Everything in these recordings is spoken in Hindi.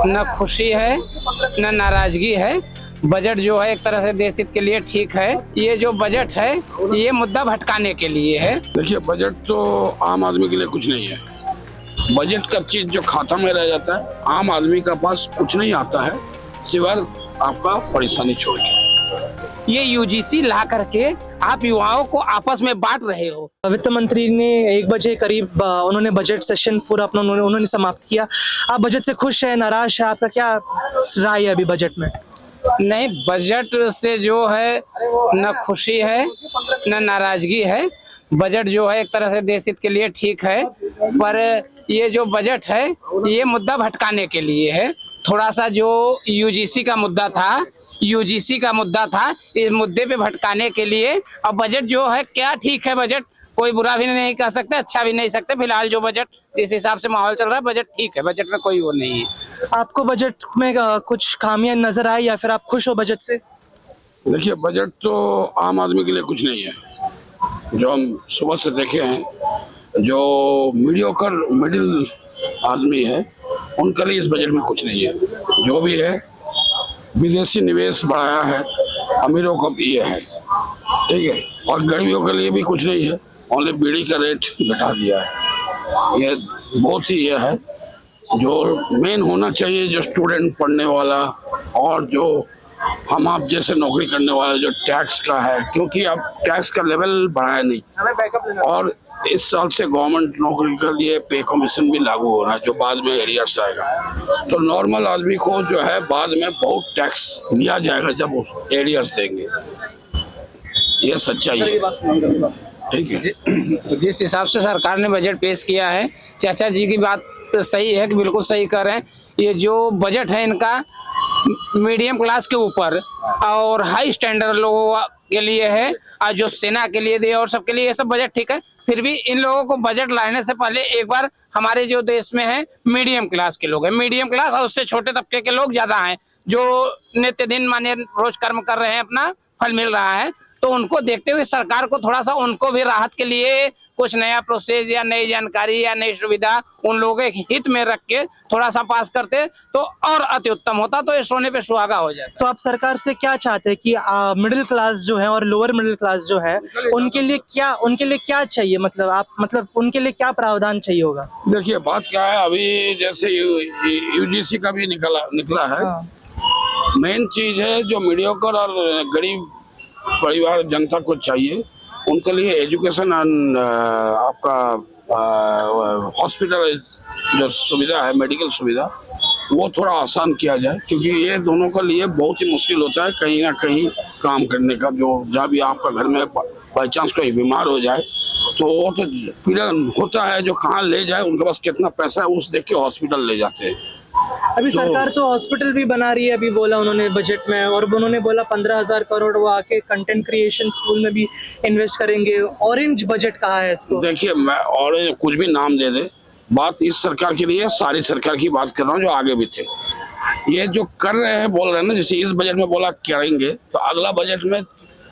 न खुशी है न नाराजगी है। बजट जो है एक तरह से देश हित के लिए ठीक है। ये जो बजट है ये मुद्दा भटकाने के लिए है। देखिए, बजट तो आम आदमी के लिए कुछ नहीं है। बजट का चीज जो खाता में रह जाता है, आम आदमी का पास कुछ नहीं आता है सिवाय आपका परेशानी छोड़ के। ये यूजीसी ला करके आप युवाओं को आपस में बांट रहे हो। वित्त मंत्री ने 1 बजे करीब उन्होंने बजट सेशन पूरा अपना उन्होंने समाप्त किया। आप बजट से खुश है, नाराज है? आपका क्या राय है अभी बजट में? नहीं, बजट से जो है न खुशी है न नाराजगी है। बजट जो है एक तरह से देश हित के लिए ठीक है, पर ये जो बजट है ये मुद्दा भटकाने के लिए है। थोड़ा सा जो यूजीसी का मुद्दा था इस मुद्दे पे भटकाने के लिए। अब बजट जो है क्या ठीक है, बजट कोई बुरा भी नहीं कह सकते, अच्छा भी नहीं सकते। फिलहाल जो बजट जिस हिसाब से माहौल चल रहा है बजट ठीक है, बजट में कोई वो नहीं है। आपको बजट में कुछ खामियां नजर आई या फिर आप खुश हो बजट से? देखिए, बजट तो आम आदमी के लिए कुछ नहीं है। जो हम सुबह से देखे हैं, जो मीडियोकर मिडिल आदमी है उनके लिए इस बजट में कुछ नहीं है। जो भी है विदेशी निवेश बढ़ाया है, अमीरों का ये है, ठीक है। और गरीबों के लिए भी कुछ नहीं है, ओनली बीड़ी का रेट घटा दिया है। ये बहुत ही ये है जो मेन होना चाहिए। जो स्टूडेंट पढ़ने वाला और जो हम आप जैसे नौकरी करने वाला जो टैक्स का है, क्योंकि अब टैक्स का लेवल बढ़ाया नहीं। और इस साल से गवर्नमेंट नौकरी के लिए पे कमीशन भी लागू हो रहा है, जो बाद में एरियर्स आएगा। तो नॉर्मल आदमी को जो है बाद में बहुत टैक्स लिया जाएगा जब एरियर्स देंगे। ये सच्चाई है, ठीक है। जिस हिसाब से सरकार ने बजट पेश किया है, चाचा जी की बात सही है कि बिल्कुल सही कर रहे हैं। ये जो बजट है इनका मीडियम क्लास के ऊपर और हाई स्टैंडर्ड लोगों के लिए है, और जो सेना के लिए दिए और सबके लिए ये सब बजट ठीक है। फिर भी इन लोगों को बजट लाने से पहले एक बार हमारे जो देश में है मीडियम क्लास के लोग हैं, मीडियम क्लास और उससे छोटे तबके के लोग ज्यादा हैं, जो नित्य दिन माने रोज कर्म कर रहे हैं, अपना फल मिल रहा है। तो उनको देखते हुए सरकार को थोड़ा सा उनको भी राहत के लिए कुछ नया प्रोसेस या नई जानकारी या नई सुविधा उन लोगों के हित में रख के थोड़ा सा पास करते तो और अति उत्तम होता, तो ये सोने पे सुहागा हो जाता। तो आप सरकार से क्या चाहते हैं कि मिडिल क्लास जो है और लोअर मिडिल क्लास जो है उनके लिए क्या चाहिए? मतलब उनके लिए क्या प्रावधान चाहिए होगा? देखिए, बात क्या है, अभी जैसे यूजीसी का भी निकला है। मेन चीज है जो मीडियोकर और गरीब परिवार जनता को चाहिए, उनके लिए एजुकेशन एंड आपका हॉस्पिटल जो सुविधा है, मेडिकल सुविधा, वो थोड़ा आसान किया जाए। क्योंकि ये दोनों के लिए बहुत ही मुश्किल होता है कहीं ना कहीं काम करने का। जो जब भी आपका घर में बाई चांस कोई बीमार हो जाए तो वो तो पीड़ा होता है, जो कहाँ ले जाए, उनके पास कितना पैसा है उस देख के हॉस्पिटल ले जाते हैं। अभी सरकार तो हॉस्पिटल भी बना रही है, अभी बोला उन्होंने बजट में, और उन्होंने बोला 15,000 करोड़ वो आके कंटेंट क्रिएशन स्कूल में भी इन्वेस्ट करेंगे। ऑरेंज बजट कहा है इसको? देखिए, मैं ऑरेंज कुछ भी नाम दे दे, बात इस सरकार की नहीं है, सारी सरकार की बात कर रहा हूँ जो आगे भी थे। ये जो कर रहे हैं, बोल रहे हैं ना, जैसे इस बजट में बोला करेंगे, तो अगला बजट में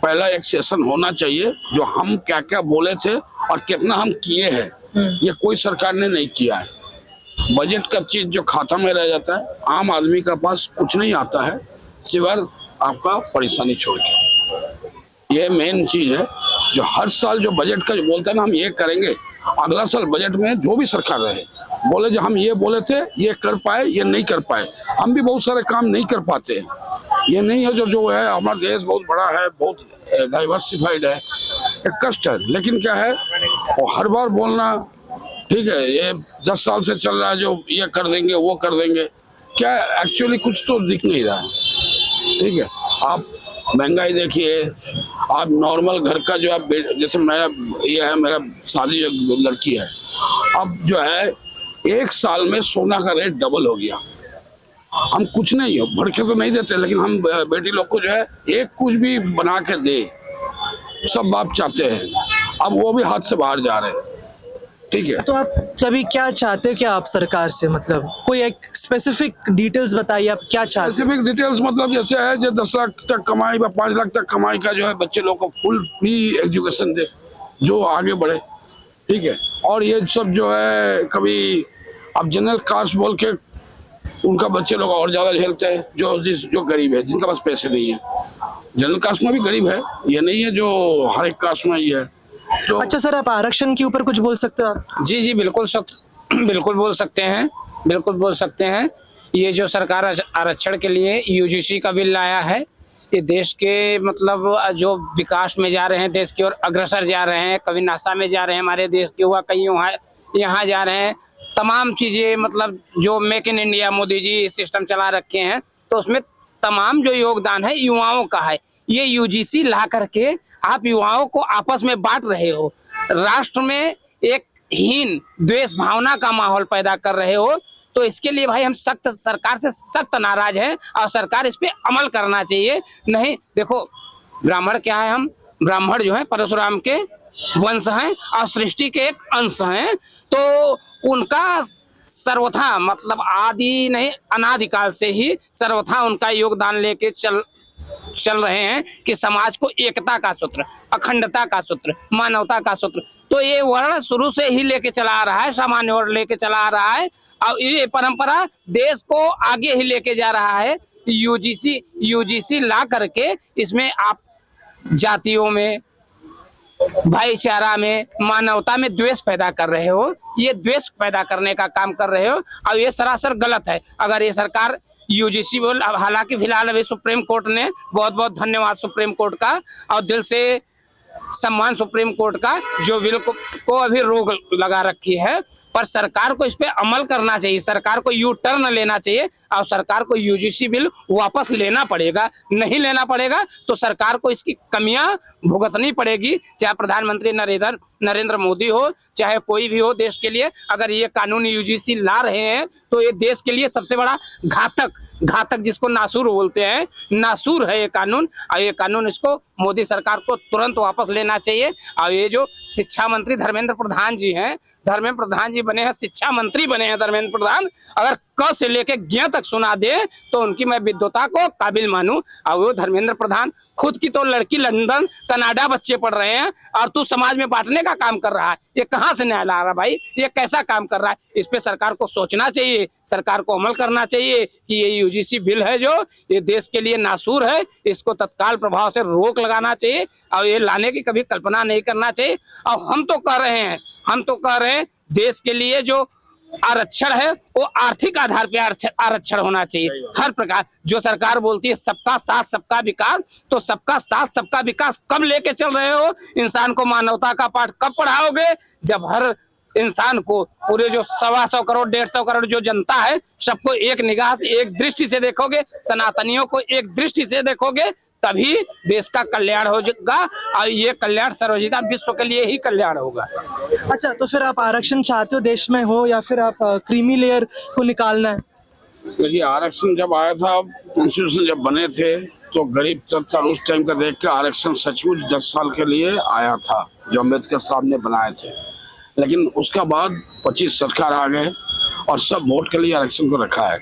पहला एक सेशन होना चाहिए जो हम क्या क्या बोले थे और कितना हम किए हैं। ये कोई सरकार ने नहीं किया है। बजट का चीज जो खाता में रह जाता है, आम आदमी का पास कुछ नहीं आता है सिवाय आपका परेशानी छोड़ के। ये मेन चीज है जो हर साल जो बजट का जो बोलते हैं ना, हम ये करेंगे, अगला साल बजट में जो भी सरकार रहे बोले जो हम ये बोले थे ये कर पाए, ये नहीं कर पाए। हम भी बहुत सारे काम नहीं कर पाते हैं। ये नहीं है जो है, हमारा देश बहुत बड़ा है, बहुत डाइवर्सिफाइड है, एक कष्ट है। लेकिन क्या है, वो हर बार बोलना, ठीक है, ये 10 साल से चल रहा है जो ये कर देंगे वो कर देंगे, क्या एक्चुअली कुछ तो दिख नहीं रहा है, ठीक है। आप महंगाई देखिए, आप नॉर्मल घर का जो आप जैसे मेरा शादी लड़की है, अब जो है 1 साल में सोना का रेट डबल हो गया। हम कुछ नहीं हो भर के तो नहीं देते, लेकिन हम बेटी लोग को जो है एक कुछ भी बना के दे, सब बाप चाहते हैं। अब वो भी हाथ से बाहर जा रहे हैं, ठीक है। तो आप कभी क्या चाहते हो क्या आप सरकार से? मतलब कोई एक स्पेसिफिक डिटेल्स बताइए, आप क्या चाहते हैं? स्पेसिफिक डिटेल्स मतलब जैसे है जो 10 लाख तक कमाई या 5 लाख तक कमाई का जो है बच्चे लोग को फुल फ्री एजुकेशन दे, जो आगे बढ़े, ठीक है। और ये सब जो है, कभी अब जनरल कास्ट बोल के उनका बच्चे लोग और ज्यादा झेलते हैं, जो गरीब है, जिनका पास पैसे नहीं है। जनरल कास्ट में भी गरीब है, ये नहीं है जो हर एक कास्ट में ही है। तो अच्छा सर, आप आरक्षण के ऊपर कुछ बोल सकते हो आप? जी जी बिल्कुल बिल्कुल बोल सकते हैं, बिल्कुल बोल सकते हैं। ये जो सरकार आरक्षण के लिए यूजीसी का बिल लाया है, ये देश के मतलब जो विकास में जा रहे हैं, देश की ओर अग्रसर जा रहे हैं, कभी नासा में जा रहे हैं हमारे देश के युवा, कहीं यहाँ जा रहे हैं। तमाम चीज़ें मतलब जो make in India Modi ji system चला रखे हैं, तो उसमें तमाम जो योगदान है युवाओं का है। ये यूजीसी ला करके आप युवाओं को आपस में बांट रहे हो, राष्ट्र में एक हीन द्वेष भावना का माहौल पैदा कर रहे हो। तो इसके लिए भाई हम सरकार से सख्त नाराज हैं और सरकार इस पे अमल करना चाहिए। नहीं देखो, ब्राह्मण क्या है, हम ब्राह्मण जो है परशुराम के वंश हैं और सृष्टि के एक अंश हैं, तो उनका सर्वथा मतलब आदि नहीं अनादिकाल से ही सर्वथा उनका योगदान लेके चल रहे हैं कि समाज को एकता का सूत्र, अखंडता का सूत्र, मानवता का सूत्र। तो ये वर्ण शुरू से ही लेके चला आ रहा है, सामान्य वर्ण लेके चला आ रहा है और ये परंपरा देश को आगे ही लेके जा रहा है। यूजीसी ला करके इसमें आप जातियों में, भाईचारा में, मानवता में द्वेष पैदा कर रहे हो। ये द्वेष पैदा करने का काम कर रहे हो और ये सरासर गलत है। अगर ये सरकार यूजीसी बोल, हालांकि फिलहाल अभी सुप्रीम कोर्ट ने, बहुत बहुत धन्यवाद सुप्रीम कोर्ट का और दिल से सम्मान सुप्रीम कोर्ट का, जो बिल को अभी रोक लगा रखी है, पर सरकार को इस पे अमल करना चाहिए, सरकार को यू टर्न लेना चाहिए और सरकार को यूजीसी बिल वापस लेना पड़ेगा। नहीं लेना पड़ेगा तो सरकार को इसकी कमियां भुगतनी पड़ेगी, चाहे प्रधानमंत्री नरेंद्र मोदी हो, चाहे कोई भी हो देश के लिए। अगर ये कानून यूजीसी ला रहे हैं तो ये देश के लिए सबसे बड़ा घातक जिसको नासूर बोलते हैं, नासूर है ये कानून। और ये कानून इसको मोदी सरकार को तुरंत वापस लेना चाहिए। और ये जो शिक्षा मंत्री धर्मेंद्र प्रधान जी हैं, धर्मेंद्र प्रधान जी बने हैं, शिक्षा मंत्री बने हैं धर्मेंद्र प्रधान, अगर क से लेके ज्ञ तक सुना दे तो उनकी मैं विद्वता को काबिल मानूं। और वो धर्मेंद्र प्रधान खुद की तो लड़की लंदन कनाडा बच्चे पढ़ रहे हैं और तू समाज में बांटने का काम कर रहा है। ये कहाँ से न्याय ला रहा भाई, ये कैसा काम कर रहा है? इस पे सरकार को सोचना चाहिए, सरकार को अमल करना चाहिए कि ये यूजीसी बिल है जो ये देश के लिए नासूर है, इसको तत्काल प्रभाव से रोक लगाना चाहिए और ये लाने की कभी कल्पना नहीं करना चाहिए। और हम तो कह रहे हैं देश के लिए जो आरक्षण है वो आर्थिक आधार पे आरक्षण होना चाहिए। हर प्रकार जो सरकार बोलती है सबका साथ सबका विकास, तो सबका साथ सबका विकास कब लेके चल रहे हो? इंसान को मानवता का पाठ कब पढ़ाओगे? जब हर इंसान को, पूरे जो 125 करोड़ 150 करोड़ जो जनता है, सबको एक निगाह से, एक दृष्टि से देखोगे, सनातनियों को एक दृष्टि से देखोगे, तभी देश का कल्याण होगा और ये कल्याण सर्वजिता विश्व के लिए ही कल्याण होगा। अच्छा, तो फिर आप आरक्षण चाहते हो देश में हो या फिर आप क्रीमी लेयर को निकालना है? देखिए, आरक्षण जब आया था, कॉन्स्टिट्यूशन जब बने थे, तो गरीब तबका उस टाइम का देख के आरक्षण सचमुच 10 साल के लिए आया था, जो अम्बेडकर साहब ने बनाए थे। लेकिन उसका बाद 25 सरकार आ गए और सब वोट के लिए आरक्षण को रखा है।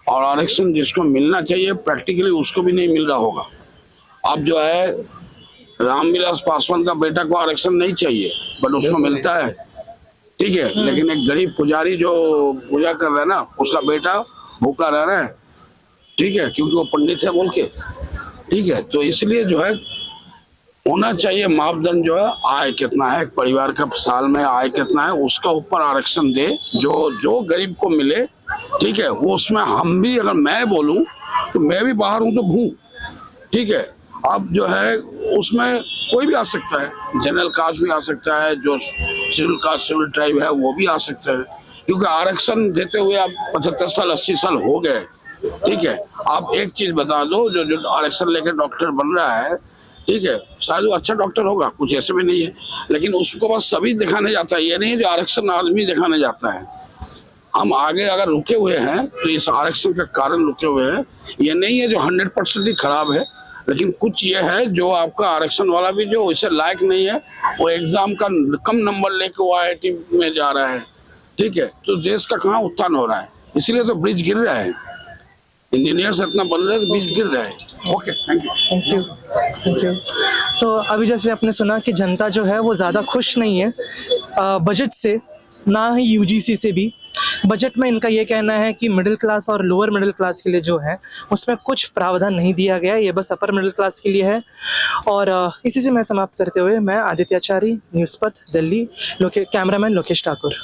और आरक्षण जिसको मिलना चाहिए प्रैक्टिकली उसको भी नहीं मिल रहा होगा। अब जो है रामविलास पासवान का बेटा को आरक्षण नहीं चाहिए, बट उसको मिलता है, ठीक है। लेकिन एक गरीब पुजारी जो पूजा कर रहा है ना, उसका बेटा भूखा रह रहा है, ठीक है, क्योंकि वो पंडित है बोल के, ठीक है। तो इसलिए जो है होना चाहिए मापदंड, जो है आय कितना है परिवार का, साल में आय कितना है, उसका ऊपर आरक्षण दे, जो गरीब को मिले, ठीक है। वो उसमें हम भी, अगर मैं बोलूं तो मैं भी बाहर हूं तो भूं, ठीक है। अब जो है उसमें कोई भी आ सकता है, जनरल कास्ट भी आ सकता है, जो शेड्यूल कास्ट शेड्यूल ट्राइब है वो भी आ सकता है, क्योंकि आरक्षण देते हुए आप 75 साल 80 साल हो गए, ठीक है। आप एक चीज बता दो, जो आरक्षण लेके डॉक्टर बन रहा है, ठीक है, शायद वो अच्छा डॉक्टर होगा, कुछ ऐसे भी नहीं है, लेकिन उसको बस सभी दिखाने जाता है। ये नहीं जो आरक्षण आदमी दिखाने जाता है। हम आगे अगर रुके हुए हैं तो इस आरक्षण के कारण रुके हुए हैं। ये नहीं है जो 100% ही खराब है, लेकिन कुछ ये है जो आपका आरक्षण वाला भी जो इसे लायक नहीं है, वो एग्जाम का कम नंबर लेके वो IIT में जा रहा है, ठीक है। तो देश का कहाँ उत्थान हो रहा है? इसलिए तो ब्रिज गिर रहा है, इंजीनियर्स इतना बन रहे हैं तो ब्रिज गिर रहा है। Okay, thank you. तो अभी जैसे आपने सुना कि जनता जो है वो ज़्यादा खुश नहीं है बजट से, ना ही यूजीसी से भी। बजट में इनका ये कहना है कि मिडिल क्लास और लोअर मिडिल क्लास के लिए जो है उसमें कुछ प्रावधान नहीं दिया गया, ये बस अपर मिडिल क्लास के लिए है। और इसी से मैं समाप्त करते हुए मैं आदित्य आचार्य, न्यूज़ पथ, दिल्ली, कैमरामैन लोकेश ठाकुर।